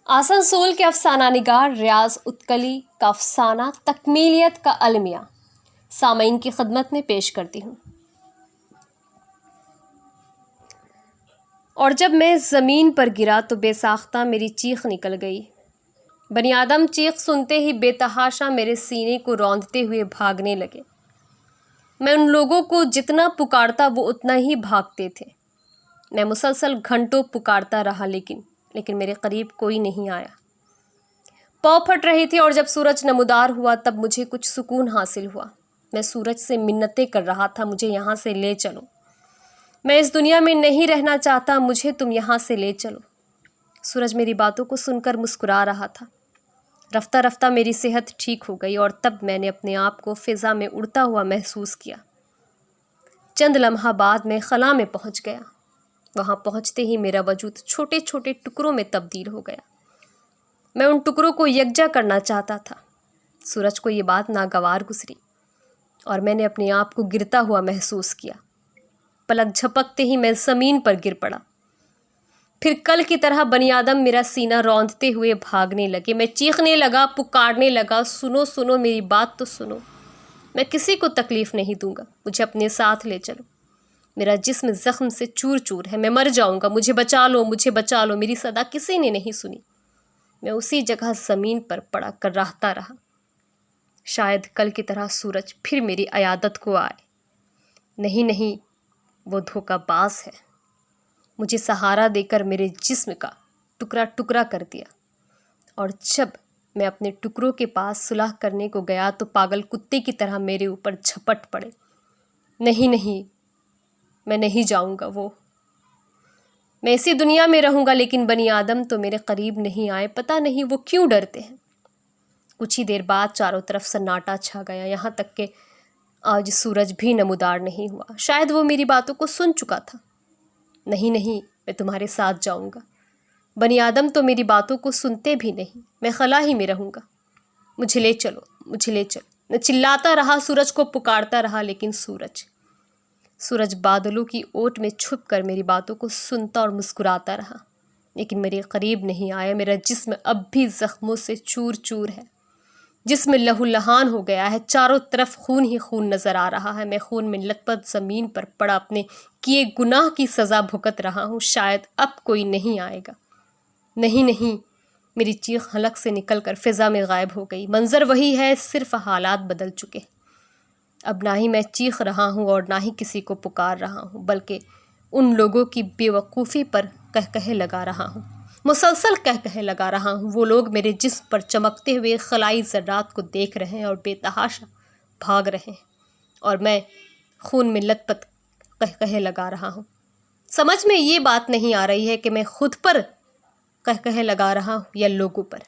आसनसोल के अफसाना निगार रियाज उत्कली का अफसाना तकमीलियत का अलमिया सामईन की खिदमत में पेश करती हूँ। और जब मैं ज़मीन पर गिरा तो बेसाख्ता मेरी चीख निकल गई। बनी आदम चीख सुनते ही बेतहाशा मेरे सीने को रौंदते हुए भागने लगे। मैं उन लोगों को जितना पुकारता वो उतना ही भागते थे। मैं मुसलसल घंटों पुकारता रहा लेकिन मेरे करीब कोई नहीं आया। पौ फट रही थी और जब सूरज नमूदार हुआ तब मुझे कुछ सुकून हासिल हुआ। मैं सूरज से मिन्नतें कर रहा था, मुझे यहाँ से ले चलो, मैं इस दुनिया में नहीं रहना चाहता, मुझे तुम यहाँ से ले चलो। सूरज मेरी बातों को सुनकर मुस्कुरा रहा था। रफ्ता रफ्ता मेरी सेहत ठीक हो गई और तब मैंने अपने आप को फ़िज़ा में उड़ता हुआ महसूस किया। चंद लम्हा बाद मैं खला में पहुँच गया। वहाँ पहुँचते ही मेरा वजूद छोटे छोटे टुकड़ों में तब्दील हो गया। मैं उन टुकड़ों को यकजा करना चाहता था। सूरज को ये बात नागवार गुजरी और मैंने अपने आप को गिरता हुआ महसूस किया। पलक झपकते ही मैं ज़मीन पर गिर पड़ा। फिर कल की तरह बनी आदम मेरा सीना रौंदते हुए भागने लगे। मैं चीखने लगा, पुकारने लगा, सुनो सुनो मेरी बात तो सुनो, मैं किसी को तकलीफ़ नहीं दूंगा, मुझे अपने साथ ले चलो, मेरा जिस्म ज़ख्म से चूर चूर है, मैं मर जाऊंगा, मुझे बचा लो, मुझे बचा लो। मेरी सदा किसी ने नहीं सुनी। मैं उसी जगह ज़मीन पर पड़ा कर रहता रहा। शायद कल की तरह सूरज फिर मेरी अयादत को आए। नहीं, वो धोखाबाज है। मुझे सहारा देकर मेरे जिस्म का टुकड़ा टुकड़ा कर दिया और जब मैं अपने टुकड़ों के पास सुलह करने को गया तो पागल कुत्ते की तरह मेरे ऊपर झपट पड़े। नहीं, मैं नहीं जाऊंगा, मैं इसी दुनिया में रहूंगा, लेकिन बनी आदम तो मेरे करीब नहीं आए। पता नहीं वो क्यों डरते हैं। कुछ ही देर बाद चारों तरफ सन्नाटा छा गया, यहाँ तक कि आज सूरज भी नमूदार नहीं हुआ। शायद वो मेरी बातों को सुन चुका था। नहीं, मैं तुम्हारे साथ जाऊंगा। बनी आदम तो मेरी बातों को सुनते भी नहीं। मैं खला ही में रहूंगा, मुझे ले चलो, मुझे ले चलो। मैं चिल्लाता रहा, सूरज को पुकारता रहा, लेकिन सूरज बादलों की ओट में छुप कर मेरी बातों को सुनता और मुस्कुराता रहा, लेकिन मेरे करीब नहीं आया। मेरा जिस्म अब भी ज़ख्मों से चूर चूर है, जिस्म लहूलुहान हो गया है, चारों तरफ खून ही खून नज़र आ रहा है। मैं खून में लथपथ ज़मीन पर पड़ा अपने किए गुनाह की सज़ा भुगत रहा हूँ। शायद अब कोई नहीं आएगा। नहीं, मेरी चीख हलक से निकलकर फ़िज़ा में गायब हो गई। मंज़र वही है, सिर्फ हालात बदल चुके। अब ना ही मैं चीख रहा हूँ और ना ही किसी को पुकार रहा हूँ, बल्कि उन लोगों की बेवकूफ़ी पर कहकहे लगा रहा हूँ, मुसलसल कहकहे लगा रहा हूँ। वो लोग मेरे जिस्म पर चमकते हुए खलाई ज़र्रात को देख रहे हैं और बेतहाशा भाग रहे हैं और मैं खून में लथपथ कहकहे लगा रहा हूँ। समझ में ये बात नहीं आ रही है कि मैं खुद पर कहकहे लगा रहा हूँ या लोगों पर।